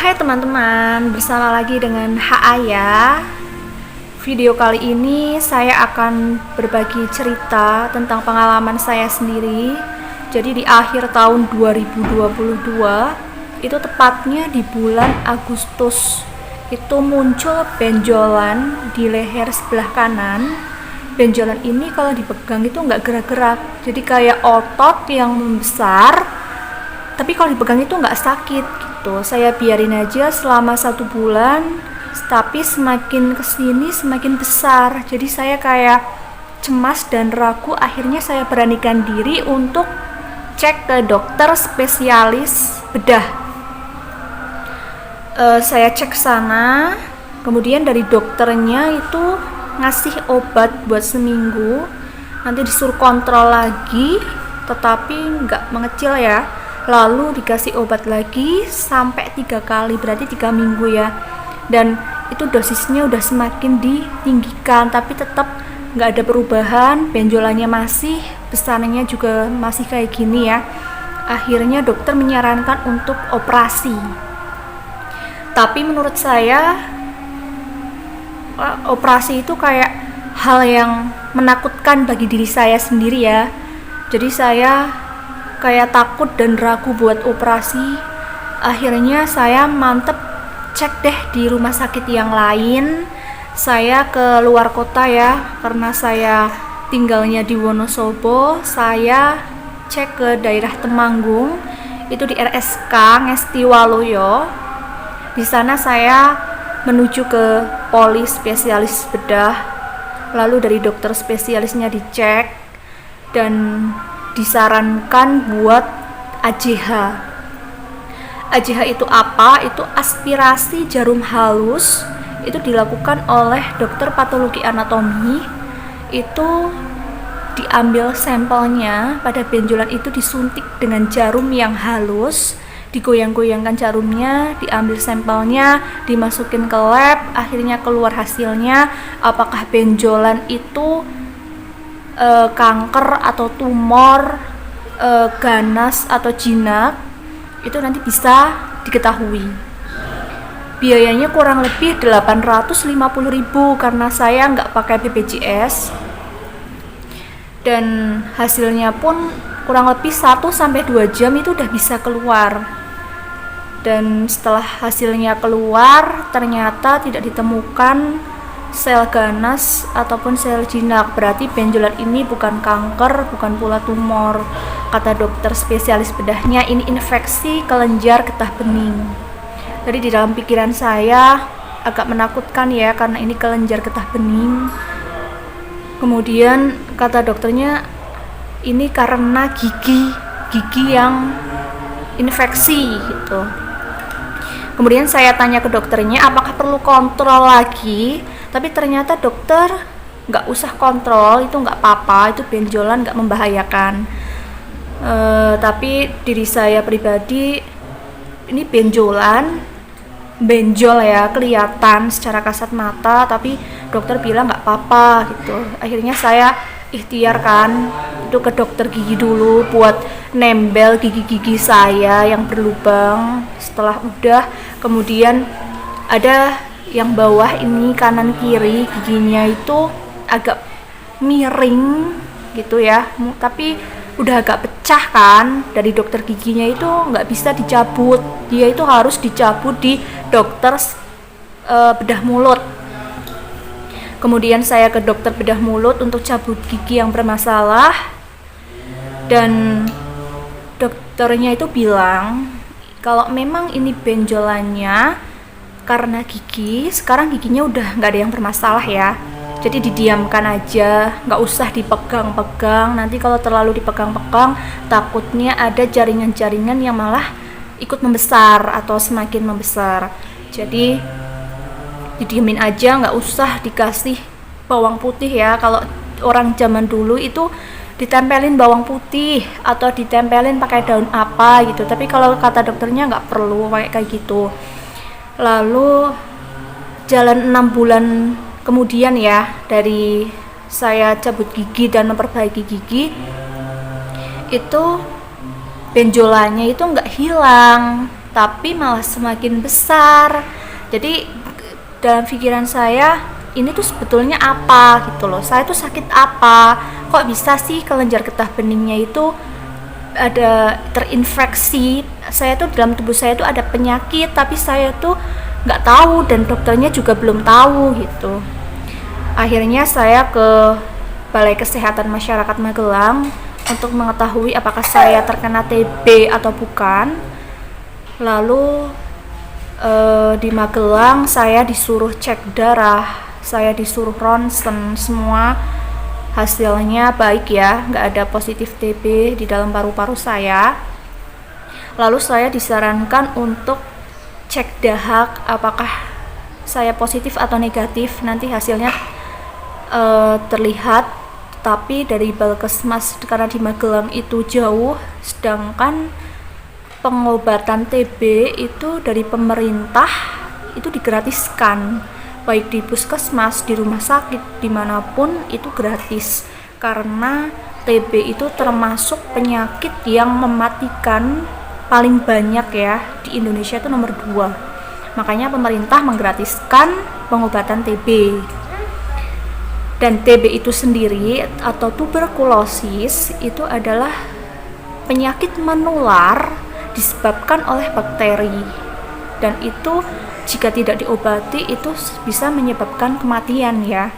Hai teman-teman, bersama lagi dengan HA ya. Video kali ini saya akan berbagi cerita tentang pengalaman saya sendiri. Jadi di akhir tahun 2022, itu tepatnya di bulan Agustus, itu muncul benjolan di leher sebelah kanan. Benjolan ini kalau dipegang itu nggak gerak-gerak, jadi kayak otot yang membesar, tapi kalau dipegang itu nggak sakit gitu. Saya biarin aja selama 1 bulan, tapi semakin kesini semakin besar. Jadi saya kayak cemas dan ragu. Akhirnya saya beranikan diri untuk cek ke dokter spesialis bedah. Saya cek sana, kemudian dari dokternya itu ngasih obat buat seminggu. Nanti disuruh kontrol lagi, tetapi nggak mengecil ya. Lalu dikasih obat lagi sampai 3 kali, berarti 3 minggu ya. Dan itu dosisnya udah semakin ditinggikan, tapi tetap nggak ada perubahan. Benjolannya masih, besarnya juga masih kayak gini ya. Akhirnya dokter menyarankan untuk operasi. Tapi menurut saya operasi itu kayak hal yang menakutkan bagi diri saya sendiri ya. Jadi saya kayak takut dan ragu buat operasi. Akhirnya saya mantep cek deh di rumah sakit yang lain. Saya ke luar kota ya, karena saya tinggalnya di Wonosobo. Saya cek ke daerah Temanggung, itu di RSK Ngesti Waluyo. Di sana saya menuju ke poli spesialis bedah. Lalu dari dokter spesialisnya dicek dan disarankan buat AJH. AJH itu apa? Itu aspirasi jarum halus. Itu dilakukan oleh dokter patologi anatomi. Itu diambil sampelnya, pada benjolan itu disuntik dengan jarum yang halus, digoyang-goyangkan jarumnya, diambil sampelnya, dimasukin ke lab, akhirnya keluar hasilnya apakah benjolan itu kanker atau tumor, ganas atau jinak. Itu nanti bisa diketahui. Biayanya kurang lebih 850.000 karena saya nggak pakai BPJS. Dan hasilnya pun kurang lebih 1-2 jam itu udah bisa keluar. Dan setelah hasilnya keluar, ternyata tidak ditemukan sel ganas ataupun sel jinak. Berarti benjolan ini bukan kanker, bukan pula tumor. Kata dokter spesialis bedahnya, ini infeksi kelenjar getah bening. Jadi di dalam pikiran saya agak menakutkan ya, karena ini kelenjar getah bening. Kemudian kata dokternya, ini karena gigi yang infeksi gitu. Kemudian saya tanya ke dokternya apakah perlu kontrol lagi, tapi ternyata dokter nggak usah kontrol, itu nggak apa-apa, itu benjolan nggak membahayakan. Tapi diri saya pribadi, ini benjol ya, kelihatan secara kasat mata, tapi dokter bilang nggak apa-apa gitu. Akhirnya saya ikhtiar kan itu ke dokter gigi dulu buat nembel gigi-gigi saya yang berlubang. Setelah udah, kemudian ada yang bawah ini kanan kiri giginya itu agak miring gitu ya, tapi udah agak pecah kan. Dari dokter giginya itu nggak bisa dicabut, dia itu harus dicabut di dokter bedah mulut. Kemudian saya ke dokter bedah mulut untuk cabut gigi yang bermasalah, dan dokternya itu bilang kalau memang ini benjolannya karena gigi, sekarang giginya udah nggak ada yang bermasalah ya, jadi didiamkan aja, nggak usah dipegang-pegang. Nanti kalau terlalu dipegang-pegang, takutnya ada jaringan-jaringan yang malah ikut membesar atau semakin membesar. Jadi didiemin aja, nggak usah dikasih bawang putih ya. Kalau orang zaman dulu itu ditempelin bawang putih atau ditempelin pakai daun apa gitu, tapi kalau kata dokternya nggak perlu pakai kayak gitu. Lalu jalan 6 bulan kemudian ya, dari saya cabut gigi dan memperbaiki gigi, itu benjolannya itu nggak hilang, tapi malah semakin besar. Jadi dalam pikiran saya, ini tuh sebetulnya apa gitu loh, saya tuh sakit apa, kok bisa sih kelenjar getah beningnya itu ada terinfeksi, saya tuh dalam tubuh saya tuh ada penyakit tapi saya tuh nggak tahu dan dokternya juga belum tahu gitu. Akhirnya saya ke Balai Kesehatan Masyarakat Magelang untuk mengetahui apakah saya terkena TB atau bukan. Lalu di Magelang saya disuruh cek darah, saya disuruh ronsen, semua hasilnya baik ya, nggak ada positif TB di dalam paru-paru saya. Lalu saya disarankan untuk cek dahak apakah saya positif atau negatif, nanti hasilnya terlihat. Tapi dari Balkesmas, karena di Magelang itu jauh, sedangkan pengobatan TB itu dari pemerintah itu digratiskan, baik di puskesmas, di rumah sakit, dimanapun itu gratis, karena TB itu termasuk penyakit yang mematikan paling banyak ya, di Indonesia itu nomor 2. Makanya pemerintah menggratiskan pengobatan TB. Dan TB itu sendiri atau tuberkulosis itu adalah penyakit menular disebabkan oleh bakteri, dan itu jika tidak diobati itu bisa menyebabkan kematian ya,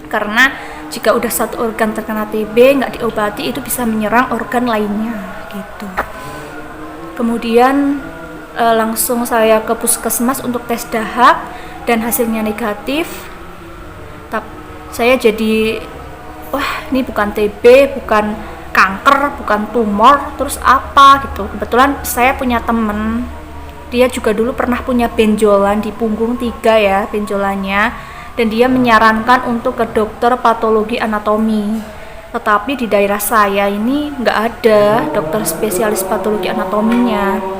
karena jika udah satu organ terkena TB nggak diobati itu bisa menyerang organ lainnya gitu. Kemudian langsung saya ke puskesmas untuk tes dahak dan hasilnya negatif. Saya jadi wah, ini bukan TB, bukan kanker, bukan tumor, terus apa gitu. Kebetulan saya punya temen, dia juga dulu pernah punya benjolan di punggung 3 ya, benjolannya, dan dia menyarankan untuk ke dokter patologi anatomi. Tetapi di daerah saya ini nggak ada dokter spesialis patologi anatominya.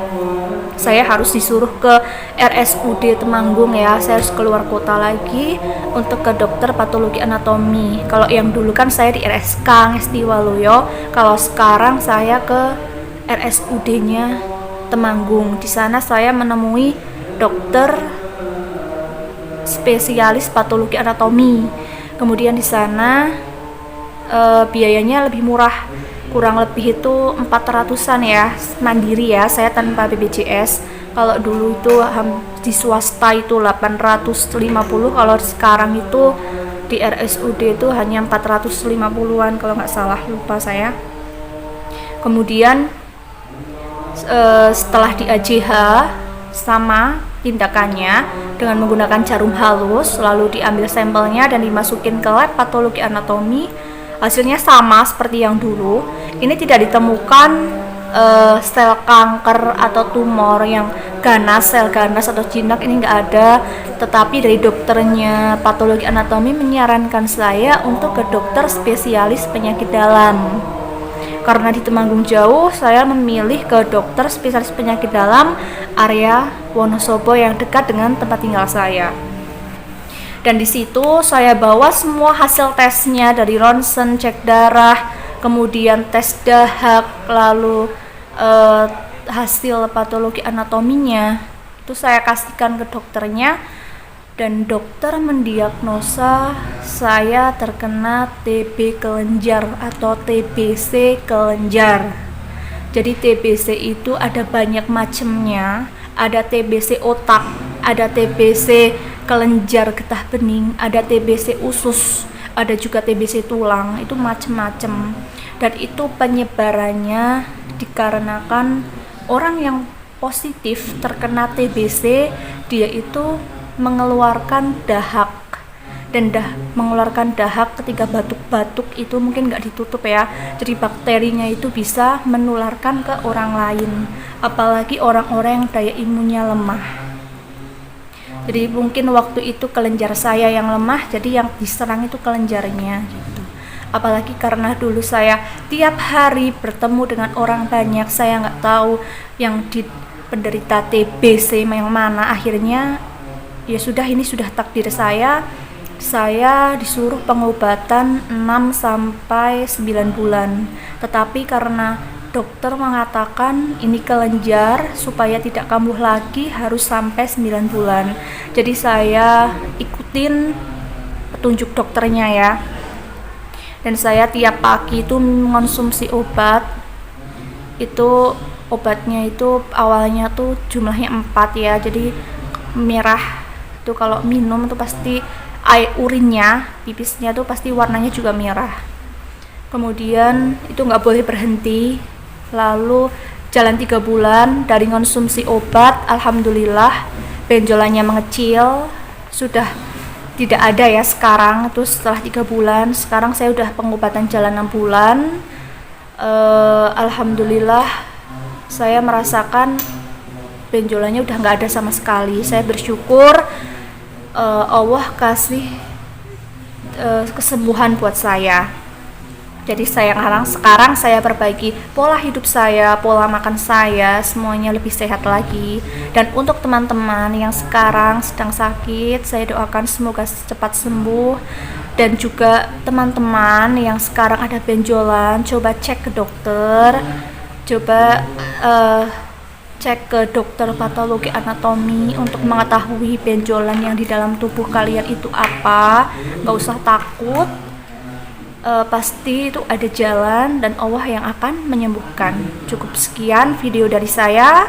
Saya harus disuruh ke RSUD Temanggung ya, saya harus keluar kota lagi untuk ke dokter patologi anatomi. Kalau yang dulu kan saya di RSK Ngesti Waluyo, kalau sekarang saya ke RSUD-nya Temanggung. Di sana saya menemui dokter spesialis patologi anatomi. Kemudian di sana biayanya lebih murah, kurang lebih itu 400-an ya, mandiri ya, saya tanpa BPJS. Kalau dulu itu di swasta itu 850, kalau sekarang itu di RSUD itu hanya 450-an kalau nggak salah, lupa saya. Kemudian setelah di AJH sama tindakannya dengan menggunakan jarum halus, lalu diambil sampelnya dan dimasukin ke lab patologi anatomi. Hasilnya sama seperti yang dulu. Ini tidak ditemukan sel kanker atau tumor yang ganas, sel ganas atau jinak, ini nggak ada. Tetapi dari dokternya patologi anatomi menyarankan saya untuk ke dokter spesialis penyakit dalam. Karena di Temanggung jauh, saya memilih ke dokter spesialis penyakit dalam area Wonosobo yang dekat dengan tempat tinggal saya. Dan di situ saya bawa semua hasil tesnya, dari ronsen, cek darah, kemudian tes dahak, lalu hasil patologi anatominya. Itu saya kasihkan ke dokternya, dan dokter mendiagnosa saya terkena TB kelenjar atau TBC kelenjar. Jadi TBC itu ada banyak macamnya, ada TBC otak, ada TBC kelenjar getah bening, ada TBC usus, ada juga TBC tulang, itu macam-macam. Dan itu penyebarannya dikarenakan orang yang positif terkena TBC, dia itu mengeluarkan dahak, dan mengeluarkan dahak ketika batuk-batuk itu mungkin nggak ditutup ya, jadi bakterinya itu bisa menularkan ke orang lain, apalagi orang-orang yang daya imunnya lemah. Jadi mungkin waktu itu kelenjar saya yang lemah, jadi yang diserang itu kelenjarnya gitu. Apalagi karena dulu saya tiap hari bertemu dengan orang banyak, saya nggak tahu yang penderita TBC yang mana. Akhirnya ya sudah, ini sudah takdir saya disuruh pengobatan 6-9 bulan. Tetapi karena dokter mengatakan ini kelenjar, supaya tidak kambuh lagi harus sampai 9 bulan. Jadi saya ikutin petunjuk dokternya ya. Dan saya tiap pagi itu mengonsumsi obat. Itu obatnya itu awalnya tuh jumlahnya 4 ya. Jadi merah itu kalau minum tuh pasti air urinnya, pipisnya tuh pasti warnanya juga merah. Kemudian itu nggak boleh berhenti. Lalu jalan 3 bulan dari konsumsi obat, alhamdulillah benjolannya mengecil, sudah tidak ada ya sekarang. Itu setelah 3 bulan, sekarang saya udah pengobatan jalan 6 bulan. Alhamdulillah saya merasakan benjolannya udah nggak ada sama sekali. Saya bersyukur Allah kasih kesembuhan buat saya. Jadi sekarang saya perbaiki pola hidup saya, pola makan saya, semuanya lebih sehat lagi. Dan untuk teman-teman yang sekarang sedang sakit, saya doakan semoga cepat sembuh. Dan juga teman-teman yang sekarang ada benjolan, coba cek ke dokter, coba cek ke dokter patologi anatomi untuk mengetahui benjolan yang di dalam tubuh kalian itu apa. Gak usah takut, pasti itu ada jalan dan Allah yang akan menyembuhkan. Cukup sekian video dari saya.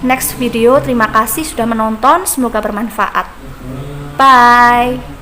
Next video, terima kasih sudah menonton, semoga bermanfaat. Bye.